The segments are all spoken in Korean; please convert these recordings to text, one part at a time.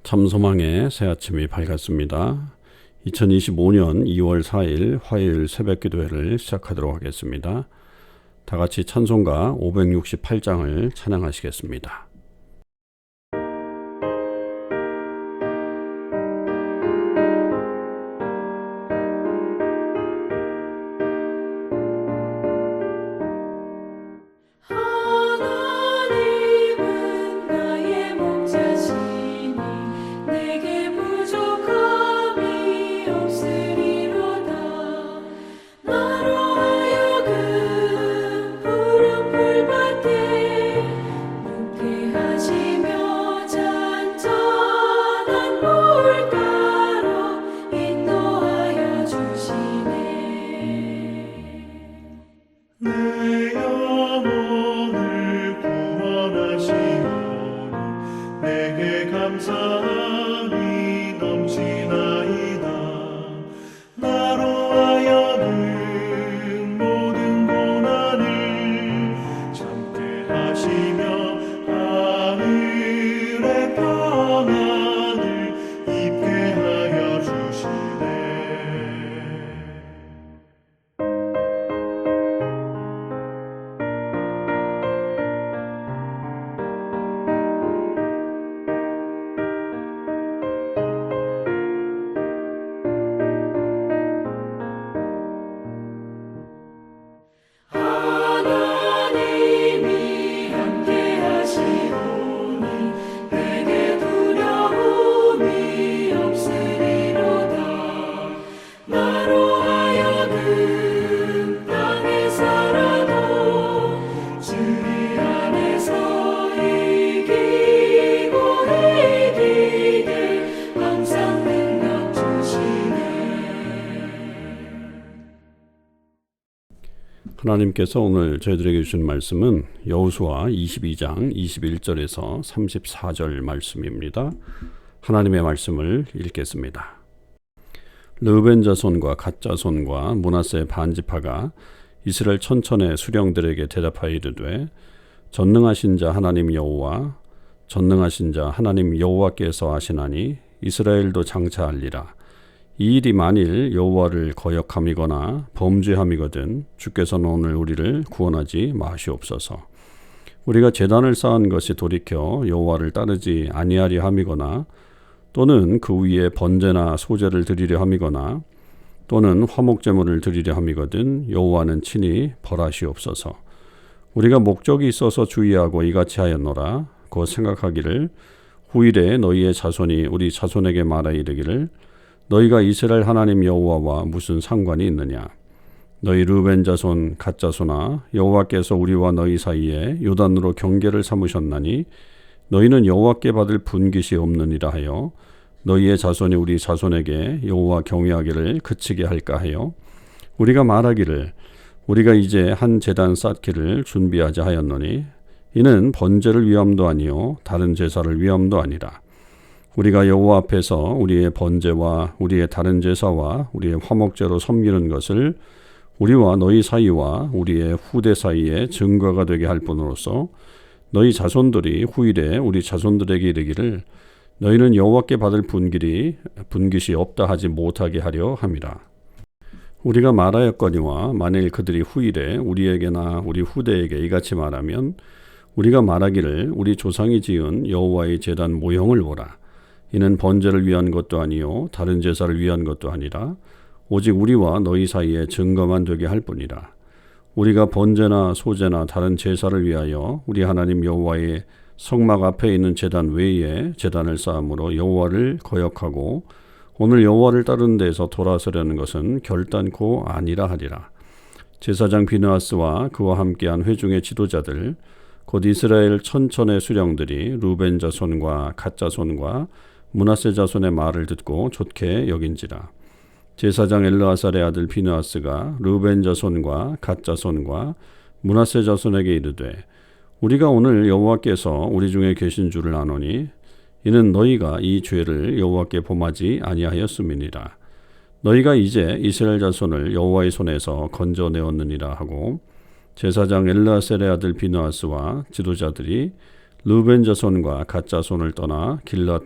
참소망의 새 아침이 밝았습니다. 2025년 2월 4일 화요일 새벽 기도회를 시작하도록 하겠습니다. 다 같이 찬송가 568장을 찬양하시겠습니다. 하나님께서 오늘 저희들에게 주신 말씀은 여호수아 22장 21절에서 34절 말씀입니다. 하나님의 말씀을 읽겠습니다. 르우벤 자손과 갓 자손과 므낫세 반지파가 이스라엘 천천의 수령들에게 대답하여 이르되 전능하신 자 하나님 여호와 전능하신 자 하나님 여호와께서 하시나니 이스라엘도 장차하리라. 이 일이 만일 여호와를 거역함이거나 범죄함이거든 주께서는 오늘 우리를 구원하지 마시옵소서. 우리가 제단을 쌓은 것이 돌이켜 여호와를 따르지 아니하려 함이거나 또는 그 위에 번제나 소제를 드리려 함이거나 또는 화목제물을 드리려 함이거든 여호와는 친히 벌하시옵소서. 우리가 목적이 있어서 주의하고 이같이 하였노라. 곧 생각하기를 후일에 너희의 자손이 우리 자손에게 말하 이르기를 너희가 이스라엘 하나님 여호와와 무슨 상관이 있느냐? 너희 르우벤 자손 갓 자손아 여호와께서 우리와 너희 사이에 요단으로 경계를 삼으셨나니 너희는 여호와께 받을 분깃이 없느니라 하여 너희의 자손이 우리 자손에게 여호와 경외하기를 그치게 할까 하여 우리가 말하기를 우리가 이제 한 제단 쌓기를 준비하자 하였노니 이는 번제를 위함도 아니요 다른 제사를 위함도 아니라 우리가 여호와 앞에서 우리의 번제와 우리의 다른 제사와 우리의 화목제로 섬기는 것을 우리와 너희 사이와 우리의 후대 사이에 증거가 되게 할 뿐으로서 너희 자손들이 후일에 우리 자손들에게 이르기를 너희는 여호와께 받을 분깃이 없다 하지 못하게 하려 함이라. 우리가 말하였거니와 만일 그들이 후일에 우리에게나 우리 후대에게 이같이 말하면 우리가 말하기를 우리 조상이 지은 여호와의 제단 모형을 보라. 이는 번제를 위한 것도 아니요 다른 제사를 위한 것도 아니라 오직 우리와 너희 사이에 증거만 되게 할 뿐이라. 우리가 번제나 소제나 다른 제사를 위하여 우리 하나님 여호와의 성막 앞에 있는 제단 외에 제단을 쌓음으로 여호와를 거역하고 오늘 여호와를 따르는 데에서 돌아서려는 것은 결단코 아니라 하리라. 제사장 비느하스와 그와 함께한 회중의 지도자들 곧 이스라엘 천천의 수령들이 르우벤 자손과 갓 자손과 므낫세 자손의 말을 듣고 좋게 여긴지라. 제사장 엘르아살의 아들 비느하스가 르우벤 자손과 갓 자손과 므낫세 자손에게 이르되 우리가 오늘 여호와께서 우리 중에 계신 줄을 아노니 이는 너희가 이 죄를 여호와께 범하지 아니하였음이니라. 너희가 이제 이스라엘 자손을 여호와의 손에서 건져내었느니라 하고 제사장 엘르아셀의 아들 비느하스와 지도자들이 르우벤 자손과 갓 자손을 떠나 길르앗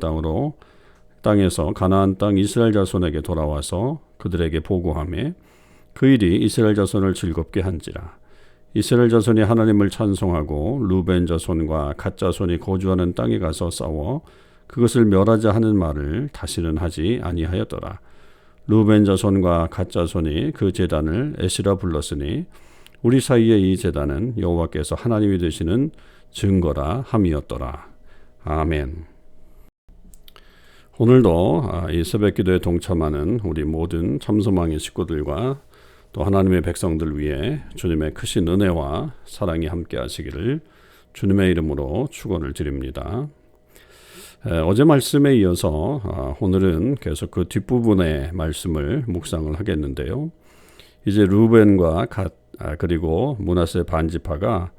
땅에서 가나안 땅 이스라엘 자손에게 돌아와서 그들에게 보고하며 그 일이 이스라엘 자손을 즐겁게 한지라. 이스라엘 자손이 하나님을 찬송하고 르우벤 자손과 갓 자손이 거주하는 땅에 가서 싸워 그것을 멸하자 하는 말을 다시는 하지 아니하였더라. 르우벤 자손과 갓 자손이 그 제단을 에시라 불렀으니 우리 사이의 이 제단은 여호와께서 하나님이 되시는 증거라 함이었더라. 아멘. 오늘도 이 새벽기도에 동참하는 우리 모든 참소망의 식구들과 또 하나님의 백성들 위해 주님의 크신 은혜와 사랑이 함께 하시기를 주님의 이름으로 축원을 드립니다. 어제 말씀에 이어서 오늘은 계속 그 뒷부분의 말씀을 묵상을 하겠는데요. 이제 르우벤과 갓 그리고 므낫세 반지파가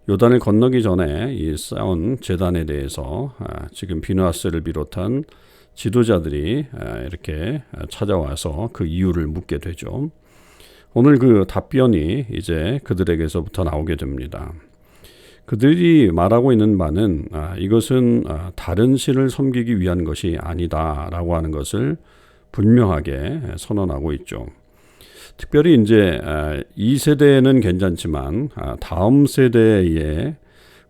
요단을 건너기 전에 이 쌓은 제단에 대해서 지금 비느하스를 비롯한 지도자들이 이렇게 찾아와서 그 이유를 묻게 되죠. 오늘 그 답변이 이제 그들에게서부터 나오게 됩니다. 그들이 말하고 있는 바는 이것은 다른 신을 섬기기 위한 것이 아니다라고 하는 것을 분명하게 선언하고 있죠. 특별히 이제 이 세대는 괜찮지만 다음 세대에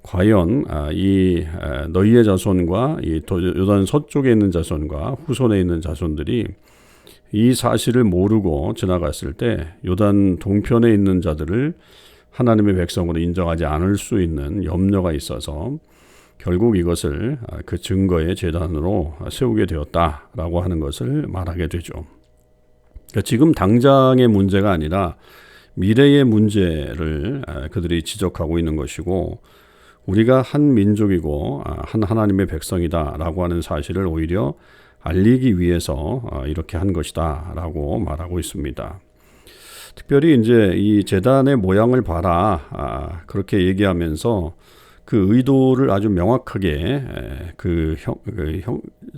과연 이 너희의 자손과 이 요단 서쪽에 있는 자손과 후손에 있는 자손들이 이 사실을 모르고 지나갔을 때 요단 동편에 있는 자들을 하나님의 백성으로 인정하지 않을 수 있는 염려가 있어서 결국 이것을 그 증거의 제단으로 세우게 되었다라고 하는 것을 말하게 되죠. 그러니까 지금 당장의 문제가 아니라 미래의 문제를 그들이 지적하고 있는 것이고 우리가 한 민족이고 한 하나님의 백성이다라고 하는 사실을 오히려 알리기 위해서 이렇게 한 것이다라고 말하고 있습니다. 특별히 이제 이 제단의 모양을 봐라 그렇게 얘기하면서 그 의도를 아주 명확하게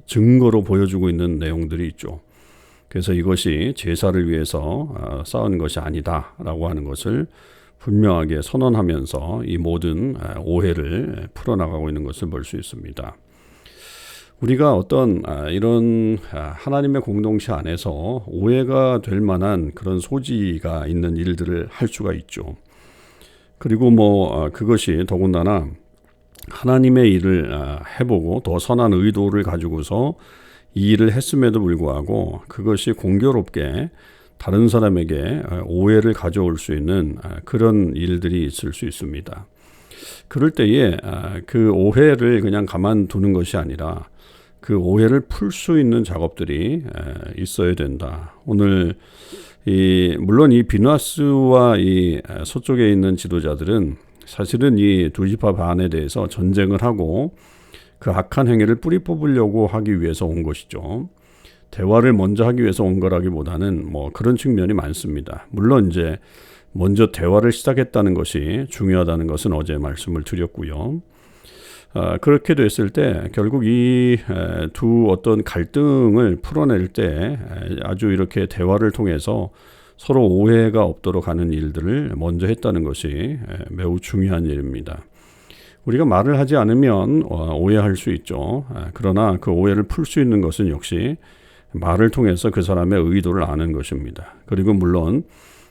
증거로 보여주고 있는 내용들이 있죠. 그래서 이것이 제사를 위해서 쌓은 것이 아니다라고 하는 것을 분명하게 선언하면서 이 모든 오해를 풀어나가고 있는 것을 볼 수 있습니다. 우리가 어떤 이런 하나님의 공동체 안에서 오해가 될 만한 그런 소지가 있는 일들을 할 수가 있죠. 그리고 그것이 더군다나 하나님의 일을 해보고 더 선한 의도를 가지고서 이 일을 했음에도 불구하고 그것이 공교롭게 다른 사람에게 오해를 가져올 수 있는 그런 일들이 있을 수 있습니다. 그럴 때에 그 오해를 그냥 가만두는 것이 아니라 그 오해를 풀 수 있는 작업들이 있어야 된다. 오늘 물론 이 비느하스와 이 서쪽에 있는 지도자들은 사실은 이 두 지파 반에 대해서 전쟁을 하고 그 악한 행위를 뿌리 뽑으려고 하기 위해서 온 것이죠. 대화를 먼저 하기 위해서 온 거라기보다는 그런 측면이 많습니다. 물론 이제 먼저 대화를 시작했다는 것이 중요하다는 것은 어제 말씀을 드렸고요. 그렇게 됐을 때 결국 이 두 어떤 갈등을 풀어낼 때 아주 이렇게 대화를 통해서 서로 오해가 없도록 하는 일들을 먼저 했다는 것이 매우 중요한 일입니다. 우리가 말을 하지 않으면 오해할 수 있죠. 그러나 그 오해를 풀 수 있는 것은 역시 말을 통해서 그 사람의 의도를 아는 것입니다. 그리고 물론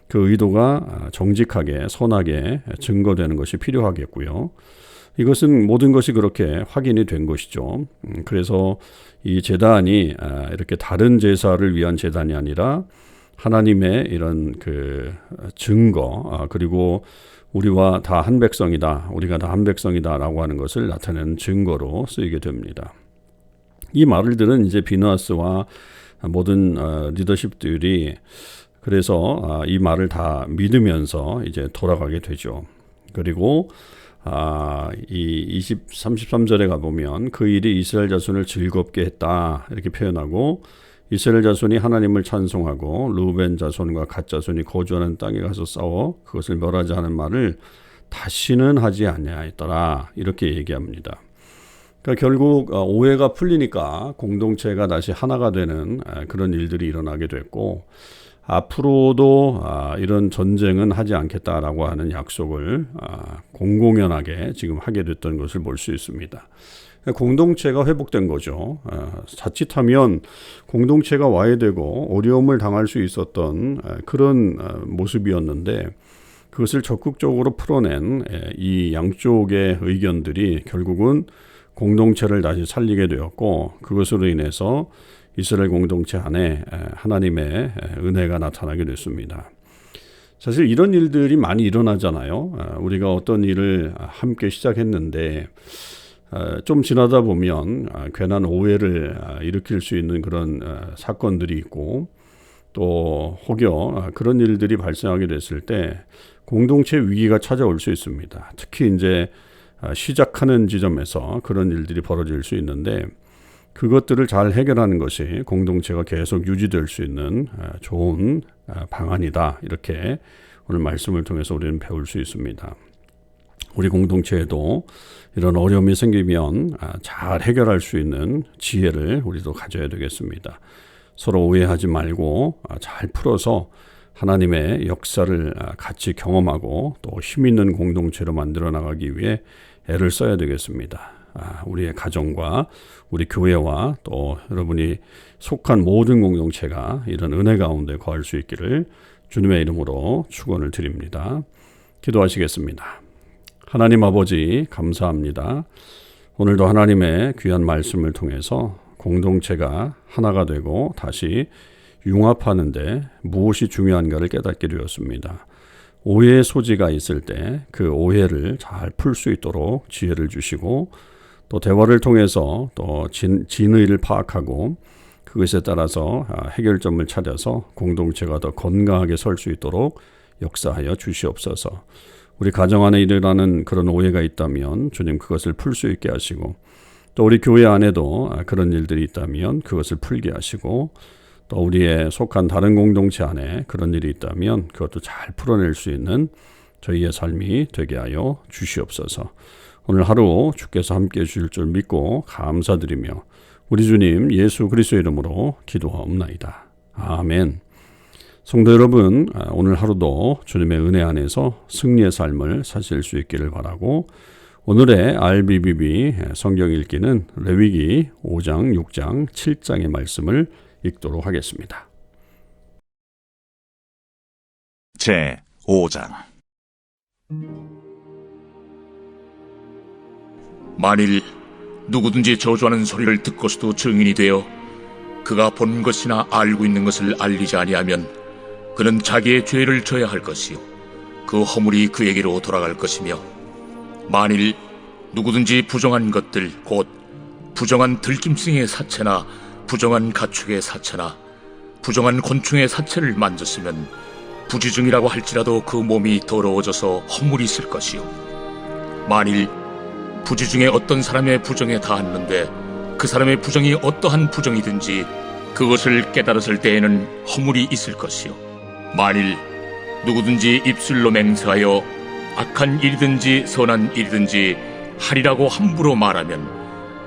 그 의도가 정직하게 선하게 증거되는 것이 필요하겠고요. 이것은 모든 것이 그렇게 확인이 된 것이죠. 그래서 이 제단이 이렇게 다른 제사를 위한 제단이 아니라 하나님의 이런 그 증거 그리고 우리와 다 한 백성이다. 우리가 다 한 백성이다라고 하는 것을 나타내는 증거로 쓰이게 됩니다. 이 말들은 이제 비느하스와 모든 리더십들이 그래서 이 말을 다 믿으면서 이제 돌아가게 되죠. 그리고 이 33절에 가보면 그 일이 이스라엘 자손을 즐겁게 했다 이렇게 표현하고 이스라엘 자손이 하나님을 찬송하고 르우벤 자손과 갓 자손이 거주하는 땅에 가서 싸워 그것을 멸하자 하는 말을 다시는 하지 아니하였더라 이렇게 얘기합니다. 그러니까 결국 오해가 풀리니까 공동체가 다시 하나가 되는 그런 일들이 일어나게 됐고 앞으로도 이런 전쟁은 하지 않겠다라고 하는 약속을 공공연하게 지금 하게 됐던 것을 볼 수 있습니다. 공동체가 회복된 거죠. 자칫하면 공동체가 와해되고 어려움을 당할 수 있었던 그런 모습이었는데, 그것을 적극적으로 풀어낸 이 양쪽의 의견들이 결국은 공동체를 다시 살리게 되었고, 그것으로 인해서 이스라엘 공동체 안에 하나님의 은혜가 나타나게 됐습니다. 사실 이런 일들이 많이 일어나잖아요. 우리가 어떤 일을 함께 시작했는데 좀 지나다 보면 괜한 오해를 일으킬 수 있는 그런 사건들이 있고, 또 혹여 그런 일들이 발생하게 됐을 때 공동체 위기가 찾아올 수 있습니다. 특히 이제 시작하는 지점에서 그런 일들이 벌어질 수 있는데, 그것들을 잘 해결하는 것이 공동체가 계속 유지될 수 있는 좋은 방안이다. 이렇게 오늘 말씀을 통해서 우리는 배울 수 있습니다. 우리 공동체에도 이런 어려움이 생기면 잘 해결할 수 있는 지혜를 우리도 가져야 되겠습니다. 서로 오해하지 말고 잘 풀어서 하나님의 역사를 같이 경험하고 또 힘 있는 공동체로 만들어 나가기 위해 애를 써야 되겠습니다. 우리의 가정과 우리 교회와 또 여러분이 속한 모든 공동체가 이런 은혜 가운데 거할 수 있기를 주님의 이름으로 축원을 드립니다. 기도하시겠습니다. 하나님 아버지, 감사합니다. 오늘도 하나님의 귀한 말씀을 통해서 공동체가 하나가 되고 다시 융합하는데 무엇이 중요한가를 깨닫게 되었습니다. 오해의 소지가 있을 때 그 오해를 잘 풀 수 있도록 지혜를 주시고, 또 대화를 통해서 또 진의를 파악하고 그것에 따라서 해결점을 찾아서 공동체가 더 건강하게 설 수 있도록 역사하여 주시옵소서. 우리 가정 안에 일어나는 그런 오해가 있다면 주님 그것을 풀 수 있게 하시고, 또 우리 교회 안에도 그런 일들이 있다면 그것을 풀게 하시고, 또 우리의 속한 다른 공동체 안에 그런 일이 있다면 그것도 잘 풀어낼 수 있는 저희의 삶이 되게 하여 주시옵소서. 오늘 하루 주께서 함께해 주실 줄 믿고 감사드리며 우리 주님 예수 그리스도의 이름으로 기도하옵나이다. 아멘. 성도 여러분, 오늘 하루도 주님의 은혜 안에서 승리의 삶을 사실 수 있기를 바라고, 오늘의 RBBB 성경 읽기는 레위기 5장, 6장, 7장의 말씀을 읽도록 하겠습니다. 제 5장. 만일 누구든지 저주하는 소리를 듣고서도 증인이 되어 그가 본 것이나 알고 있는 것을 알리지 아니하면 그는 자기의 죄를 져야 할 것이요 그 허물이 그에게로 돌아갈 것이며, 만일 누구든지 부정한 것들 곧 부정한 들짐승의 사체나 부정한 가축의 사체나 부정한 곤충의 사체를 만졌으면 부지중이라고 할지라도 그 몸이 더러워져서 허물이 있을 것이요, 만일 부지 중에 어떤 사람의 부정에 닿았는데 그 사람의 부정이 어떠한 부정이든지 그것을 깨달았을 때에는 허물이 있을 것이요, 만일 누구든지 입술로 맹세하여 악한 일이든지 선한 일이든지 하리라고 함부로 말하면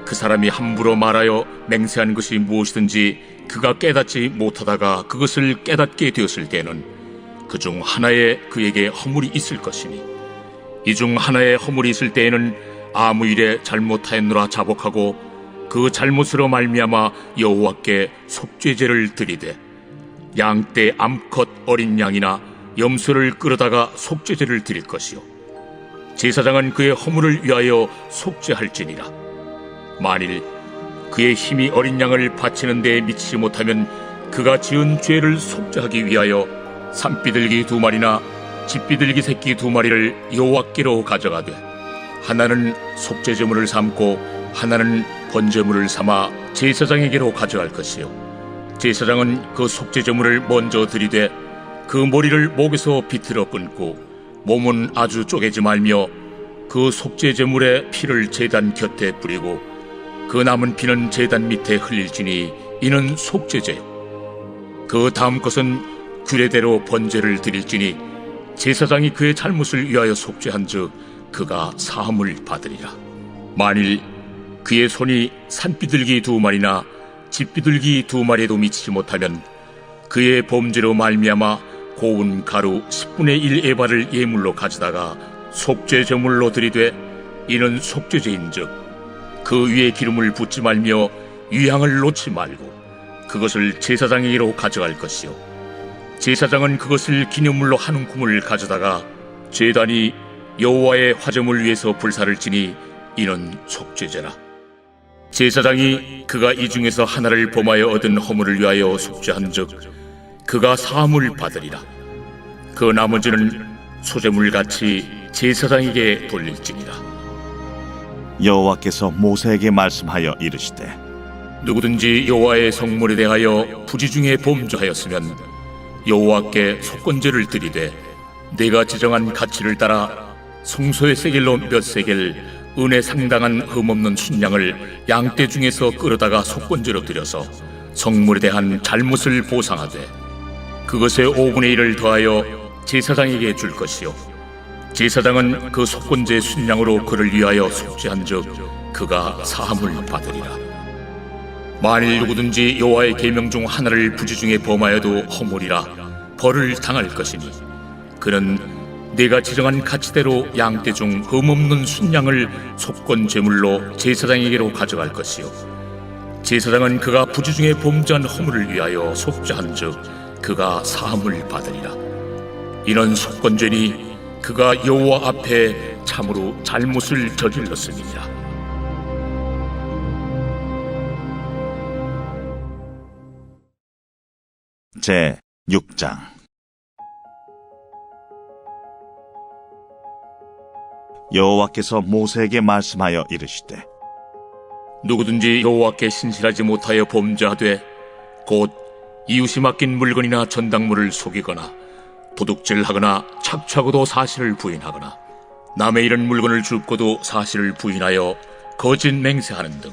그 사람이 함부로 말하여 맹세한 것이 무엇이든지 그가 깨닫지 못하다가 그것을 깨닫게 되었을 때는 그 중 하나에 그에게 허물이 있을 것이니, 이 중 하나에 허물이 있을 때에는 아무 일에 잘못하였노라 자복하고 그 잘못으로 말미암아 여호와께 속죄제를 드리되 양떼 암컷 어린 양이나 염소를 끌어다가 속죄제를 드릴 것이요, 제사장은 그의 허물을 위하여 속죄할지니라. 만일 그의 힘이 어린 양을 바치는 데에 미치지 못하면 그가 지은 죄를 속죄하기 위하여 산비둘기 2마리나 집비둘기 새끼 2마리를 여호와께로 가져가되 하나는 속죄제물을 삼고 하나는 번제물을 삼아 제사장에게로 가져갈 것이요, 제사장은 그 속죄제물을 먼저 드리되 그 머리를 목에서 비틀어 끊고 몸은 아주 쪼개지 말며 그 속죄제물의 피를 제단 곁에 뿌리고 그 남은 피는 제단 밑에 흘릴지니 이는 속죄제요, 그 다음 것은 규례대로 번제를 드릴지니 제사장이 그의 잘못을 위하여 속죄한즉 그가 사함을 받으리라. 만일 그의 손이 산비둘기 2마리나 집비둘기 2마리에도 미치지 못하면 그의 범죄로 말미암아 고운 가루 10분의 1 에바를 예물로 가져다가 속죄 제물로 드리되 이는 속죄제인즉 그 위에 기름을 붓지 말며 유향을 놓지 말고 그것을 제사장에게로 가져갈 것이요 제사장은 그것을 기념물로 한 움큼을 가져다가 제단이 여호와의 화제물 위에서 불사를 지니 이는 속죄제라. 제사장이 그가 이 중에서 하나를 범하여 얻은 허물을 위하여 속죄한즉 그가 사함을 받으리라. 그 나머지는 소제물같이 제사장에게 돌릴지니라. 여호와께서 모세에게 말씀하여 이르시되 누구든지 여호와의 성물에 대하여 부지 중에 범죄하였으면 여호와께 속건제를 드리되 내가 지정한 가치를 따라 성소의 세겔로 몇 세겔 은에 상당한 흠없는 순양을 양떼 중에서 끌어다가 속건제로 드려서 성물에 대한 잘못을 보상하되 그것의 5분의 1을 더하여 제사장에게 줄 것이요 제사장은 그 속건제 순양으로 그를 위하여 속죄한즉 그가 사함을 받으리라. 만일 누구든지 여호와의 계명 중 하나를 부지 중에 범하여도 허물이라 벌을 당할 것이니 그는 내가 지정한 가치대로 양떼 중 흠없는 순양을 속건 제물로 제사장에게로 가져갈 것이요 제사장은 그가 부지 중에 범죄한 허물을 위하여 속죄한즉 그가 사함을 받으리라. 이는 속건죄니 그가 여호와 앞에 참으로 잘못을 저질렀음이니라. 제 6장. 여호와께서 모세에게 말씀하여 이르시되 누구든지 여호와께 신실하지 못하여 범죄하되 곧 이웃이 맡긴 물건이나 전당물을 속이거나 도둑질하거나 착취하고도 사실을 부인하거나 남의 잃은 물건을 줍고도 사실을 부인하여 거짓 맹세하는 등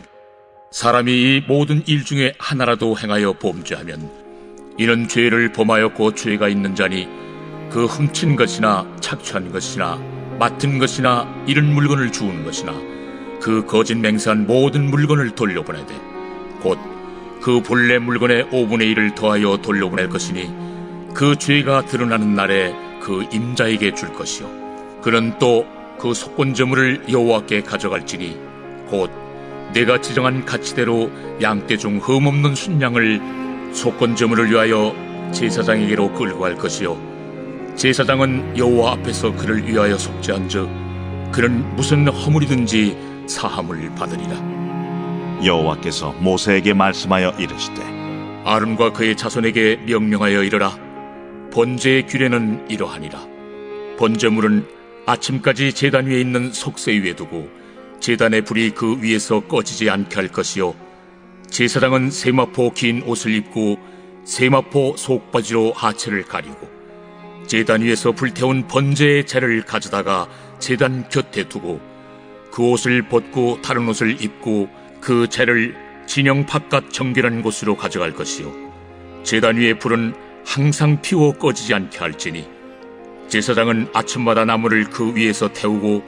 사람이 이 모든 일 중에 하나라도 행하여 범죄하면 이는 죄를 범하였고 죄가 있는 자니 그 훔친 것이나 착취한 것이나 맡은 것이나 잃은 물건을 주운 것이나 그 거짓 맹세한 모든 물건을 돌려보내되 곧 그 본래 물건의 5분의 1을 더하여 돌려보낼 것이니 그 죄가 드러나는 날에 그 임자에게 줄 것이요 그는 또 그 속건제물을 여호와께 가져갈지니 곧 내가 지정한 가치대로 양떼 중 흠없는 순양을 속건제물을 위하여 제사장에게로 끌고 갈 것이요 제사장은 여호와 앞에서 그를 위하여 속죄한즉 그는 무슨 허물이든지 사함을 받으리라. 여호와께서 모세에게 말씀하여 이르시되 아론과 그의 자손에게 명령하여 이르라. 번제의 규례는 이러하니라. 번제물은 아침까지 제단 위에 있는 속세 위에 두고 제단의 불이 그 위에서 꺼지지 않게 할 것이요 제사장은 세마포 긴 옷을 입고 세마포 속바지로 하체를 가리고 제단 위에서 불태운 번제의 재를 가져다가 제단 곁에 두고 그 옷을 벗고 다른 옷을 입고 그 재를 진영 바깥 정결한 곳으로 가져갈 것이요 제단 위의 불은 항상 피워 꺼지지 않게 할지니 제사장은 아침마다 나무를 그 위에서 태우고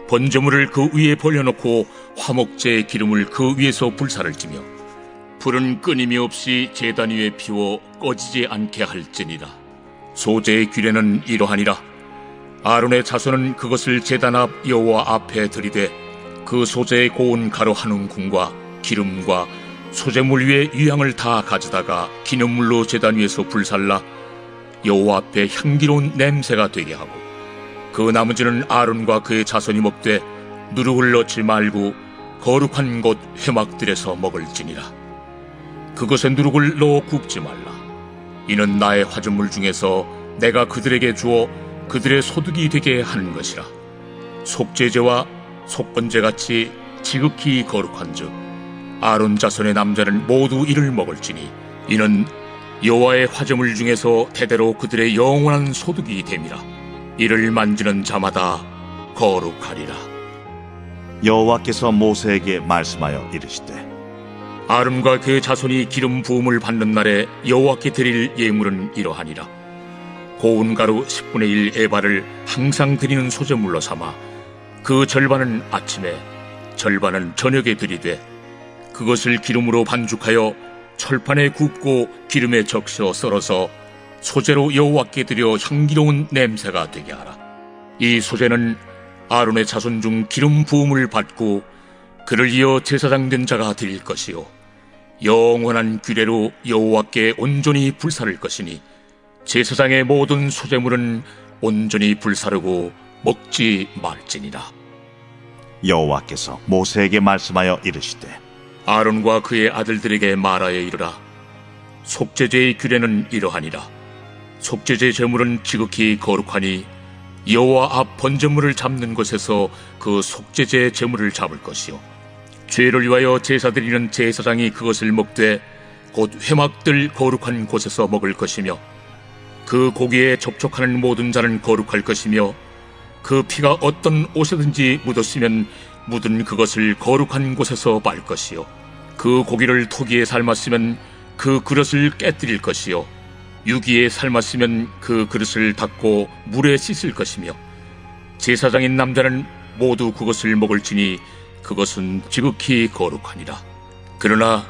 번제물을 그 위에 벌려놓고 화목제의 기름을 그 위에서 불사를 지며 불은 끊임이 없이 제단 위에 피워 꺼지지 않게 할지니라. 소제의 규례는 이러하니라. 아론의 자손은 그것을 제단 앞 여호와 앞에 들이되 그 소제의 고운 가루 한 움큼과 기름과 소제물 위에 유향을 다 가져다가 기념물로 제단 위에서 불살라 여호와 앞에 향기로운 냄새가 되게 하고 그 나머지는 아론과 그의 자손이 먹되 누룩을 넣지 말고 거룩한 곳 회막들에서 먹을지니라. 그것에 누룩을 넣어 굽지 말라. 이는 나의 화전물 중에서 내가 그들에게 주어 그들의 소득이 되게 하는 것이라. 속죄제와 속건제같이 지극히 거룩한즉 아론 자손의 남자는 모두 이를 먹을지니 이는 여호와의 화제물 중에서 대대로 그들의 영원한 소득이 됨이라. 이를 만지는 자마다 거룩하리라. 여호와께서 모세에게 말씀하여 이르시되 아론과 그의 자손이 기름 부음을 받는 날에 여호와께 드릴 예물은 이러하니라. 고운 가루 10분의 1 에바를 항상 드리는 소제물로 삼아 그 절반은 아침에 절반은 저녁에 드리되 그것을 기름으로 반죽하여 철판에 굽고 기름에 적셔 썰어서 소재로 여호와께 드려 향기로운 냄새가 되게 하라. 이 소재는 아론의 자손 중 기름 부음을 받고 그를 이어 제사장 된 자가 드릴 것이요 영원한 규례로 여호와께 온전히 불사를 것이니 제사장의 모든 소재물은 온전히 불사르고 먹지 말지니라. 여호와께서 모세에게 말씀하여 이르시되 아론과 그의 아들들에게 말하여 이르라. 속죄제의 규례는 이러하니라. 속죄제 제물은 지극히 거룩하니 여호와 앞 번제물을 잡는 곳에서 그 속죄제 제물을 잡을 것이요 죄를 위하여 제사 드리는 제사장이 그것을 먹되 곧 회막들 거룩한 곳에서 먹을 것이며 그 고기에 접촉하는 모든 자는 거룩할 것이며 그 피가 어떤 옷에든지 묻었으면 묻은 그것을 거룩한 곳에서 말 것이요 그 고기를 토기에 삶았으면 그 그릇을 깨뜨릴 것이요 유기에 삶았으면 그 그릇을 닦고 물에 씻을 것이며 제사장인 남자는 모두 그것을 먹을지니 그것은 지극히 거룩하니라. 그러나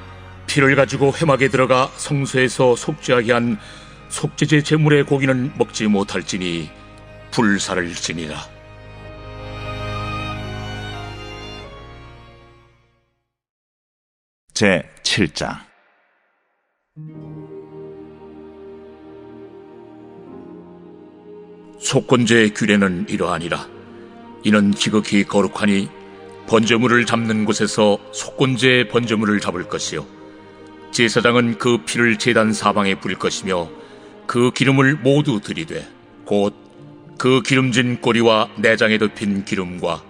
피를 가지고 회막에 들어가 성소에서 속죄하게 한 속죄제 제물의 고기는 먹지 못할지니 불사를지니라. 제 7장. 속건제의 규례는 이러하니라. 이는 지극히 거룩하니 번제물을 잡는 곳에서 속건제의 번제물을 잡을 것이요 제사장은 그 피를 제단 사방에 뿌릴 것이며 그 기름을 모두 들이되 곧 그 기름진 꼬리와 내장에 덮인 기름과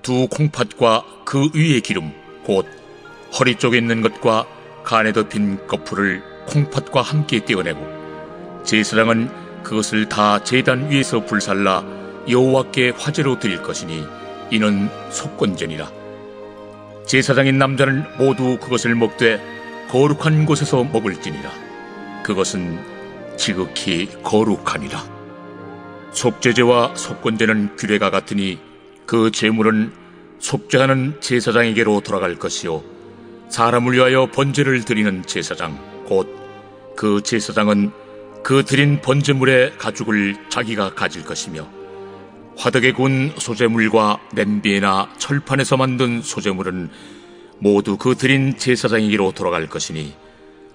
두 콩팥과 그 위의 기름 곧 허리 쪽에 있는 것과 간에 덮인 거풀을 콩팥과 함께 떼어내고 제사장은 그것을 다 제단 위에서 불살라 여호와께 화제로 드릴 것이니 이는 속건제니라. 제사장인 남자는 모두 그것을 먹되 거룩한 곳에서 먹을지니라. 그것은 지극히 거룩하니라. 속죄제와 속건제는 규례가 같으니 그 제물은 속죄하는 제사장에게로 돌아갈 것이요 사람을 위하여 번제를 드리는 제사장 곧 그 제사장은 그 드린 번제물의 가죽을 자기가 가질 것이며 화덕에 구운 소제물과 냄비나 철판에서 만든 소제물은 모두 그 드린 제사장에게로 돌아갈 것이니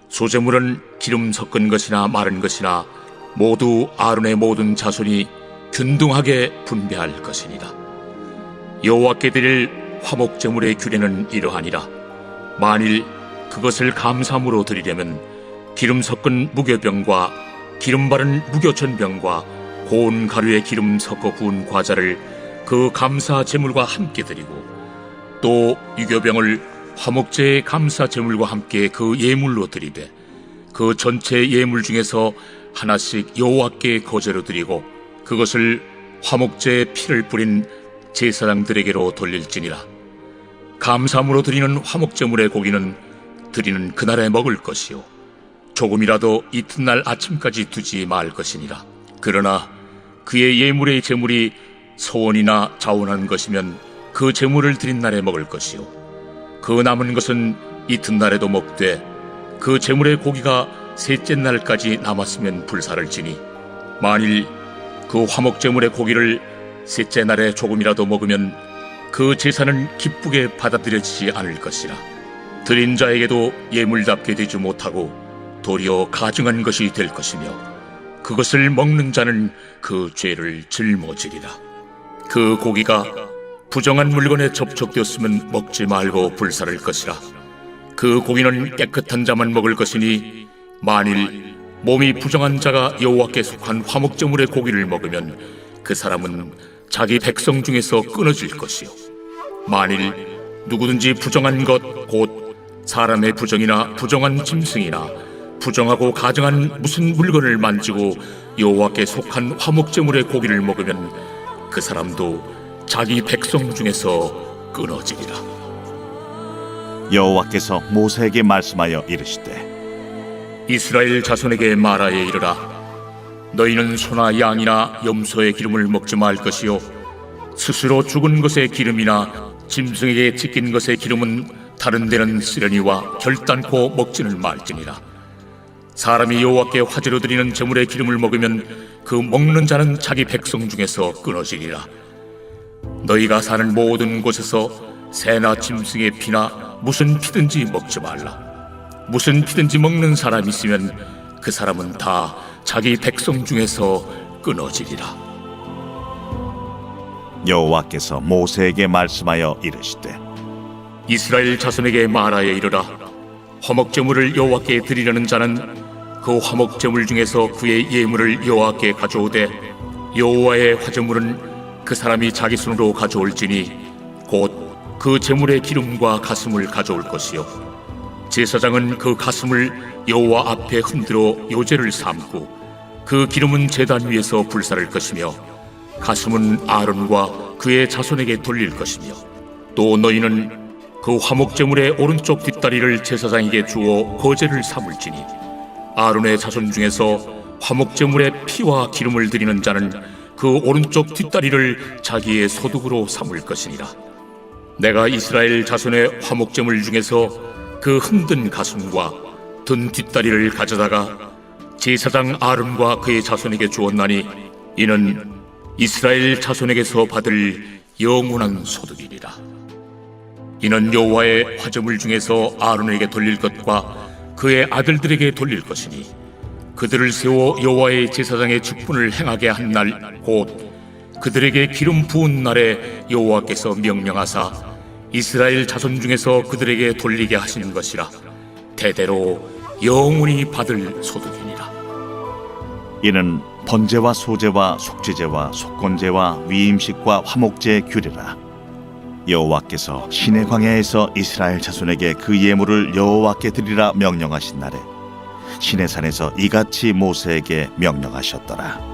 소제물은 기름 섞은 것이나 마른 것이나 모두 아론의 모든 자손이 균등하게 분배할 것이니라. 여호와께 드릴 화목제물의 규례는 이러하니라. 만일 그것을 감사함으로 드리려면 기름 섞은 무교병과 기름 바른 무교전병과 고운 가루에 기름 섞어 부은 과자를 그 감사 제물과 함께 드리고 또 유교병을 화목제의 감사 제물과 함께 그 예물로 드리되 그 전체 예물 중에서 하나씩 여호와께 거제로 드리고 그것을 화목제의 피를 뿌린 제사장들에게로 돌릴지니라. 감사함으로 드리는 화목제물의 고기는 드리는 그날에 먹을 것이요 조금이라도 이튿날 아침까지 두지 말 것이니라. 그러나 그의 예물의 제물이 소원이나 자원한 것이면 그 제물을 드린 날에 먹을 것이요 그 남은 것은 이튿날에도 먹되 그 제물의 고기가 셋째 날까지 남았으면 불사를지니 만일 그 화목제물의 고기를 셋째 날에 조금이라도 먹으면 그 제사는 기쁘게 받아들여지지 않을 것이라. 드린 자에게도 예물답게 되지 못하고 도리어 가증한 것이 될 것이며 그것을 먹는 자는 그 죄를 짊어지리라. 그 고기가 부정한 물건에 접촉되었으면 먹지 말고 불사를 것이라. 그 고기는 깨끗한 자만 먹을 것이니 만일 몸이 부정한 자가 여호와께 속한 화목제물의 고기를 먹으면 그 사람은 자기 백성 중에서 끊어질 것이요 만일 누구든지 부정한 것 곧 사람의 부정이나 부정한 짐승이나 부정하고 가증한 무슨 물건을 만지고 여호와께 속한 화목제물의 고기를 먹으면 그 사람도 자기 백성 중에서 끊어지리라. 여호와께서 모세에게 말씀하여 이르시되 이스라엘 자손에게 말하여 이르라. 너희는 소나 양이나 염소의 기름을 먹지 말 것이요 스스로 죽은 것의 기름이나 짐승에게 찢긴 것의 기름은 다른 데는 쓰려니와 결단코 먹지는 말지니라. 사람이 여호와께 화제로 드리는 제물의 기름을 먹으면 그 먹는 자는 자기 백성 중에서 끊어지리라. 너희가 사는 모든 곳에서 새나 짐승의 피나 무슨 피든지 먹지 말라. 무슨 피든지 먹는 사람이 있으면 그 사람은 다 자기 백성 중에서 끊어지리라. 여호와께서 모세에게 말씀하여 이르시되 이스라엘 자손에게 말하여 이르라. 화목제물을 여호와께 드리려는 자는 그 화목제물 중에서 그의 예물을 여호와께 가져오되 여호와의 화제물은 그 사람이 자기 손으로 가져올지니 곧 그 제물의 기름과 가슴을 가져올 것이요 제사장은 그 가슴을 여호와 앞에 흔들어 요제를 삼고 그 기름은 제단 위에서 불사를 것이며 가슴은 아론과 그의 자손에게 돌릴 것이며 또 너희는 그 화목제물의 오른쪽 뒷다리를 제사장에게 주어 거제를 삼을지니 아론의 자손 중에서 화목제물의 피와 기름을 드리는 자는 그 오른쪽 뒷다리를 자기의 소득으로 삼을 것이니라. 내가 이스라엘 자손의 화목제물 중에서 그 흔든 가슴과 든 뒷다리를 가져다가 제사장 아론과 그의 자손에게 주었나니 이는 이스라엘 자손에게서 받을 영원한 소득이니라. 이는 여호와의 화제물 중에서 아론에게 돌릴 것과 그의 아들들에게 돌릴 것이니 그들을 세워 여호와의 제사장의 직분을 행하게 한 날 곧 그들에게 기름 부은 날에 여호와께서 명령하사 이스라엘 자손 중에서 그들에게 돌리게 하시는 것이라. 대대로 영원히 받을 소득이니라. 이는 번제와 소제와 속죄제와 속건제와 위임식과 화목제의 규례라. 여호와께서 시내 광야에서 이스라엘 자손에게 그 예물을 여호와께 드리라 명령하신 날에 시내산에서 이같이 모세에게 명령하셨더라.